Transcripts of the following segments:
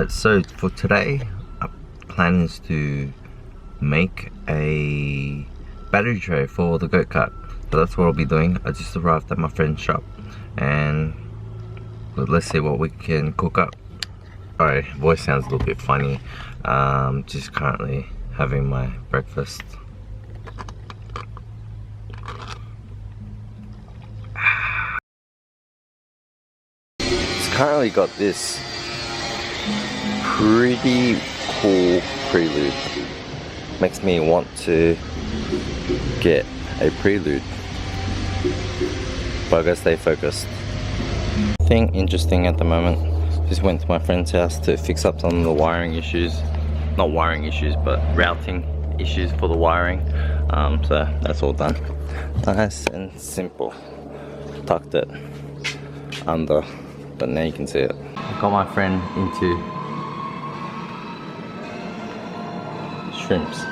Alright, so for today, our plan is to make a battery tray for the goat cart. So that's what I'll be doing. I just arrived at my friend's shop and let's see what we can cook up. Alright, voice sounds a little bit funny. Just currently having my breakfast. It's currently got this pretty cool Prelude. Makes me want to get a Prelude, but I gotta stay focused. Thing interesting at the moment, just went to my friend's house to fix up some of the wiring issues. Not wiring issues, but routing issues for the wiring. So that's all done. Nice and simple. Tucked it under, but now you can see it. I got my friend into shrimps.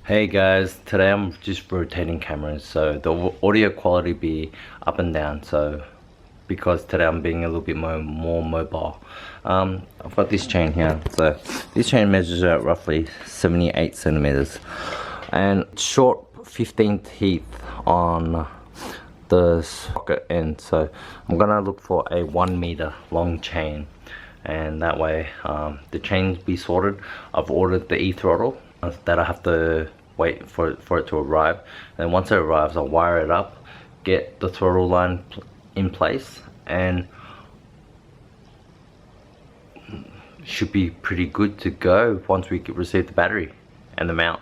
Hey guys, today I'm just rotating cameras, so the audio quality be up and down. So because today I'm being a little bit more mobile. I've got this chain here. So this chain measures out roughly 78 centimeters and short 15 teeth on the socket end. So I'm gonna look for a 1 meter long chain, and that way the chains be sorted. I've ordered the e-throttle that I have to wait for it to arrive, and once it arrives I'll wire it up, get the throttle line in place, and should be pretty good to go once we receive the battery and the mount.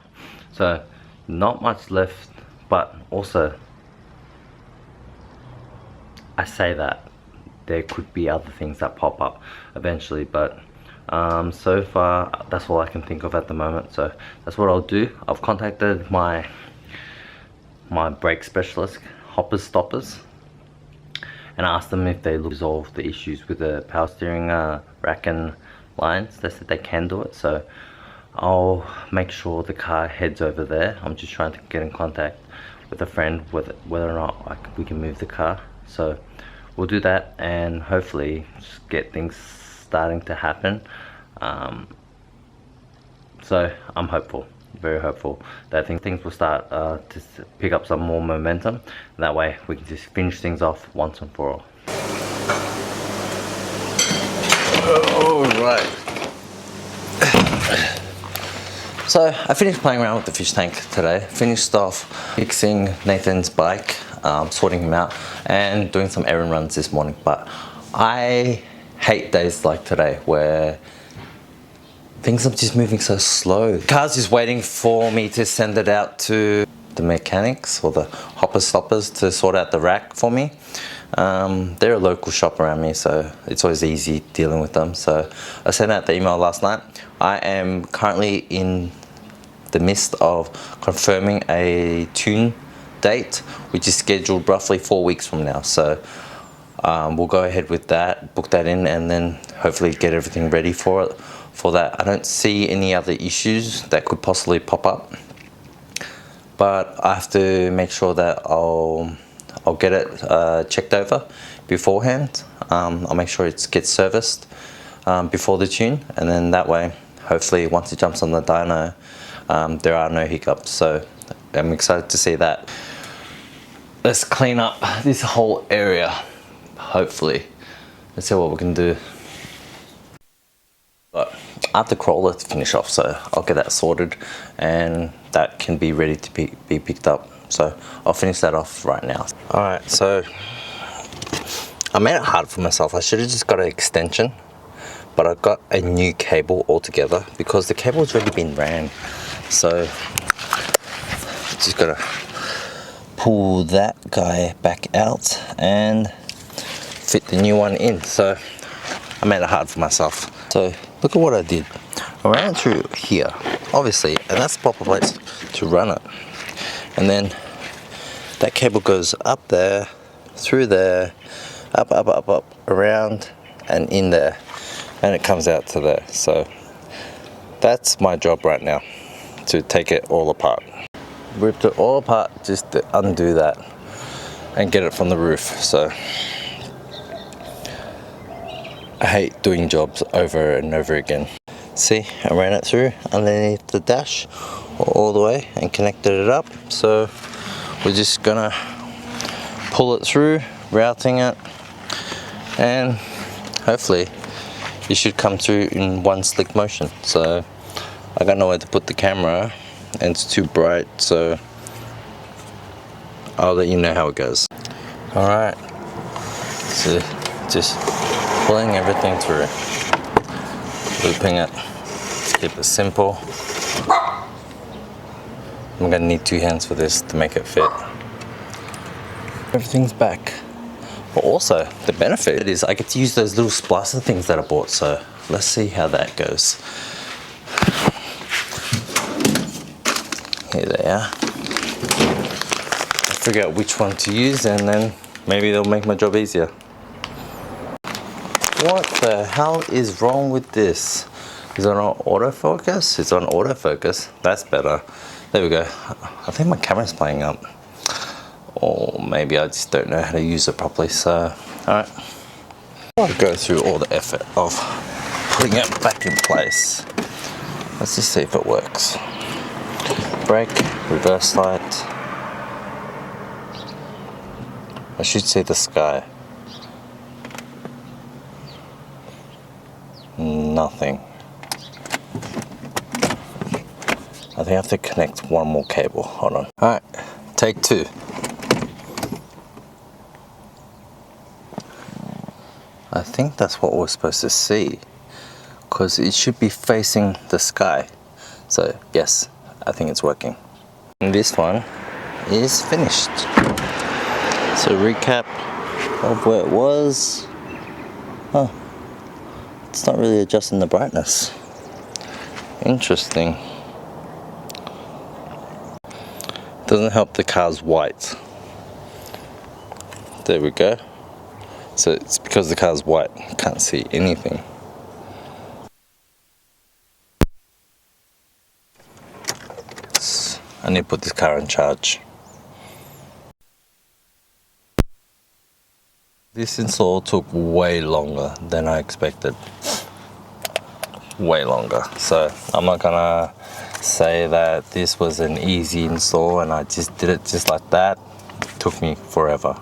So not much left, but also I say that there could be other things that pop up eventually, but so far that's all I can think of at the moment. So that's what I'll do. I've contacted my brake specialist, Hoppers Stoppers, and asked them if they resolve the issues with the power steering rack and lines. They said they can do it, so I'll make sure the car heads over there. I'm just trying to get in contact with a friend with whether or not we can move the car. So we'll do that and hopefully just get things starting to happen. So I'm hopeful, very hopeful, that I think things will start to pick up some more momentum. That way we can just finish things off once and for all. Alright. So I finished playing around with the fish tank today. Finished off fixing Nathan's bike, sorting him out, and doing some errand runs this morning. But I hate days like today where things are just moving so slow. The car's just waiting for me to send it out to the mechanics or the Hopper Stoppers to sort out the rack for me. They're a local shop around me, so it's always easy dealing with them. So I sent out the email last night. I am currently in the midst of confirming a tune date, which is scheduled roughly 4 weeks from now. So we'll go ahead with that, book that in, and then hopefully get everything ready for it. For that, I don't see any other issues that could possibly pop up, but I have to make sure that I'll get it checked over beforehand. I'll make sure it gets serviced before the tune, and then that way, hopefully, once it jumps on the dyno, there are no hiccups. So I'm excited to see that. Let's clean up this whole area. Hopefully, let's see what we can do. But I have the crawler to finish off, so I'll get that sorted and that can be ready to be picked up. So I'll finish that off right now. Alright, so I made it hard for myself. I should have just got an extension, but I got a new cable altogether because the cable's already been ran. So just gotta pull that guy back out and fit the new one in. So I made it hard for myself. So look at what I did. I ran it through here, obviously, and that's the proper place to run it. And then that cable goes up there, through there, up, around, and in there, and it comes out to there. So that's my job right now, to take it all apart. ripped it all apart just to undo that and get it from the roof. So I hate doing jobs over and over again. See, I ran it through underneath the dash all the way and connected it up. So we're just gonna pull it through, routing it, and hopefully it should come through in one slick motion. So I got nowhere to put the camera and it's too bright, so I'll let you know how it goes. Alright, so just pulling everything through, looping it, let's keep it simple. I'm gonna need 2 hands for this to make it fit. Everything's back. But also, the benefit is I get to use those little splicer things that I bought, so let's see how that goes. Here they are. I'll figure out which one to use and then maybe they'll make my job easier. What the hell is wrong with this? Is it on autofocus? It's on autofocus. That's better. There we go. I think my camera's playing up. Or maybe I just don't know how to use it properly, so alright. I'll go through all the effort of putting it back in place. Let's just see if it works. Brake, reverse light. I should see the sky. Nothing. I think I have to connect one more cable. Hold on. Alright, take 2. I think that's what we're supposed to see, because it should be facing the sky. So yes, I think it's working. And this one is finished. So recap of where it was. Oh, it's not really adjusting the brightness. Interesting. Doesn't help the car's white. There we go. So it's because the car's white, I can't see anything. I need to put this car on charge. This install took way longer than I expected. Way longer. So I'm not gonna say that this was an easy install and I just did it just like that. It took me forever.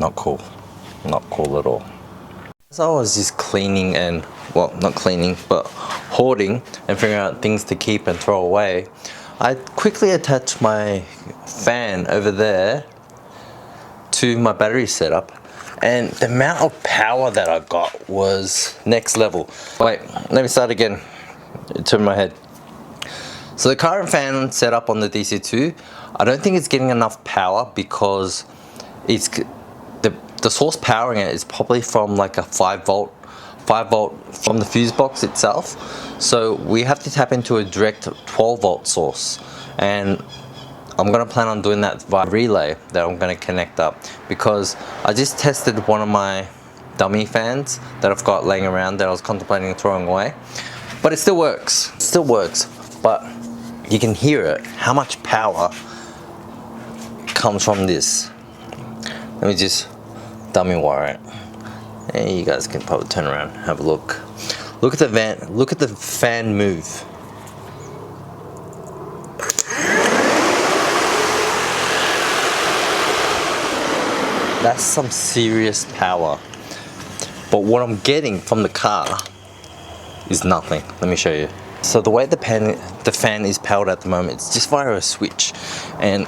Not cool. Not cool at all. As I was just cleaning and, well, not cleaning, but hoarding and figuring out things to keep and throw away, I quickly attached my fan over there to my battery setup, and the amount of power that I got was next level. Wait, let me start again. It turned my head. So the current fan set up on the DC2, I don't think it's getting enough power because it's the source powering it is probably from like a 5 volt from the fuse box itself. So we have to tap into a direct 12 volt source, and I'm gonna plan on doing that via relay that I'm gonna connect up, because I just tested one of my dummy fans that I've got laying around that I was contemplating throwing away, but it still works. It still works, but you can hear it, how much power comes from this. Let me just dummy wire it. And you guys can probably turn around, have a look. Look at the fan move. That's some serious power. But what I'm getting from the car is nothing. Let me show you. So the way the fan is powered at the moment, it's just via a switch, and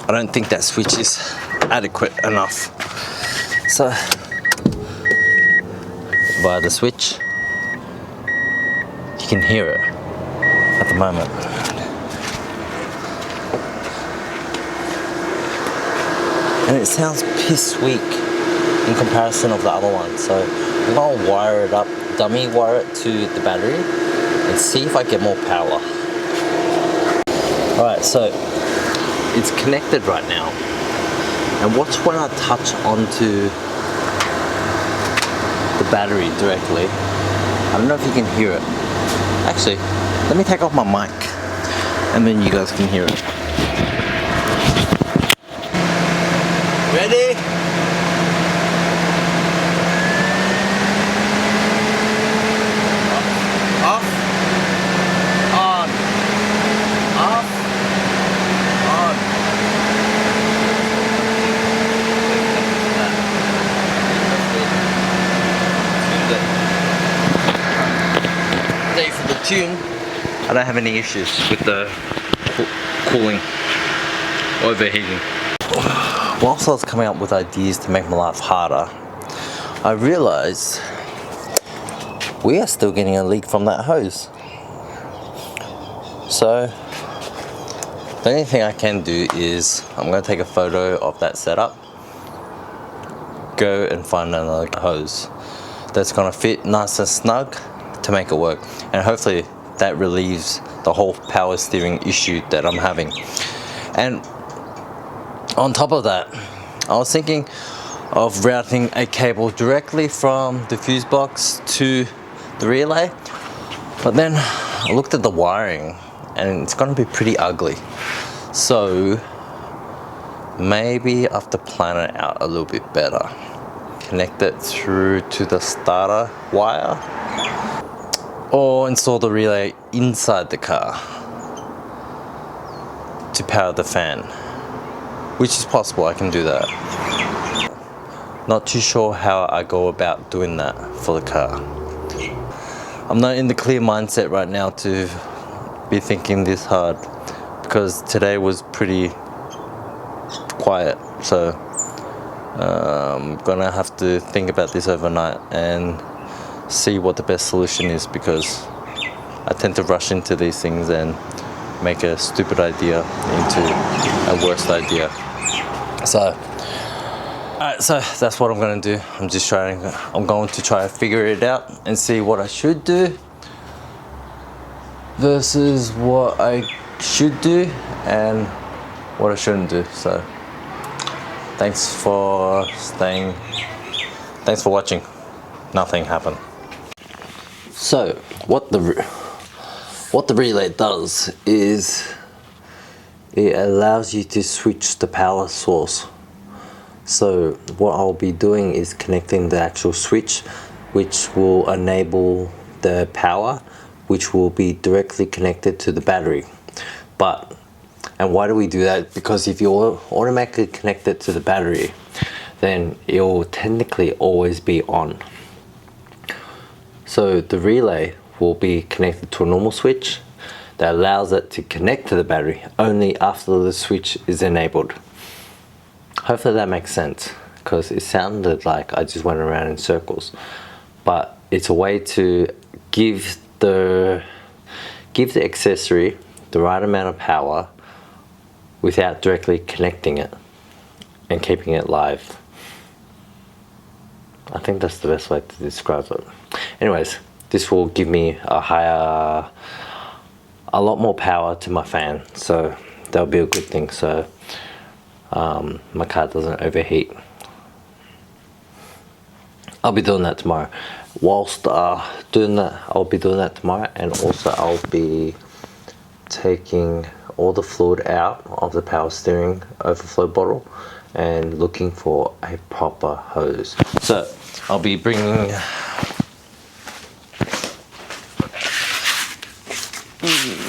I don't think that switch is adequate enough. So via the switch, you can hear it at the moment. And it sounds piss weak in comparison of the other one. So I'm gonna wire it up, dummy wire it to the battery and see if I get more power. Alright, so it's connected right now. And watch when I touch onto the battery directly. I don't know if you can hear it. Actually, let me take off my mic. and then you guys can hear it. Ready? Off. On. Off. On. Today for the tune, I don't have any issues with the cooling, overheating. Whilst I was coming up with ideas to make my life harder, I realized we are still getting a leak from that hose. So the only thing I can do is I'm going to take a photo of that setup, go and find another hose that's going to fit nice and snug to make it work, and hopefully that relieves the whole power steering issue that I'm having. And on top of that, I was thinking of routing a cable directly from the fuse box to the relay, but then I looked at the wiring and it's going to be pretty ugly. So maybe I have to plan it out a little bit better. Connect it through to the starter wire, or install the relay inside the car to power the fan, which is possible. I can do that. Not too sure how I go about doing that for the car. I'm not in the clear mindset right now to be thinking this hard, because today was pretty quiet. So I'm gonna have to think about this overnight and see what the best solution is, because I tend to rush into these things and make a stupid idea into a worse idea. So alright, so that's what I'm gonna do. I'm going to try to figure it out and see what I should do versus what I should do and what I shouldn't do. So thanks for watching. Nothing happened. So what the relay does is it allows you to switch the power source. So what I'll be doing is connecting the actual switch, which will enable the power, which will be directly connected to the battery. And why do we do that? Because if you automatically connect it to the battery, then it will technically always be on. So the relay will be connected to a normal switch that allows it to connect to the battery only after the switch is enabled. Hopefully that makes sense, because it sounded like I just went around in circles. But it's a way to give the accessory the right amount of power without directly connecting it and keeping it live. I think that's the best way to describe it. Anyways, this will give me a lot more power to my fan, so that'll be a good thing, so my car doesn't overheat. I'll be doing that tomorrow. Whilst doing that, I'll be doing that tomorrow, and also I'll be taking all the fluid out of the power steering overflow bottle and looking for a proper hose. So I'll be bringing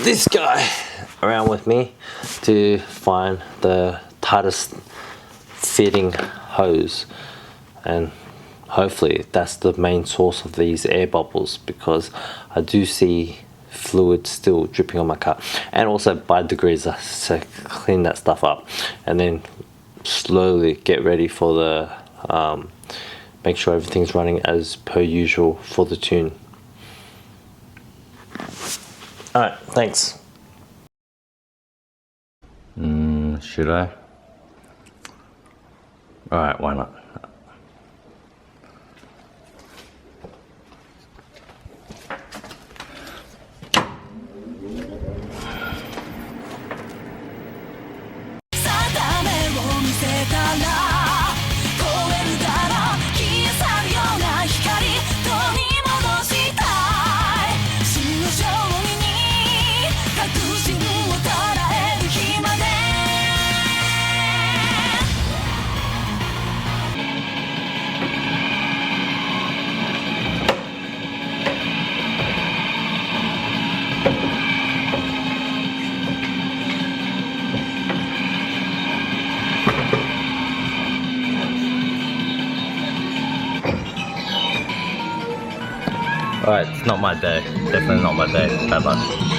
this guy around with me to find the tightest fitting hose, and hopefully that's the main source of these air bubbles, because I do see fluid still dripping on my car. And also by degrees I clean that stuff up and then slowly get ready for the make sure everything's running as per usual for the tune. Alright, thanks. Should I? Alright, why not? She Alright, it's not my day. Definitely not my day. Bad luck.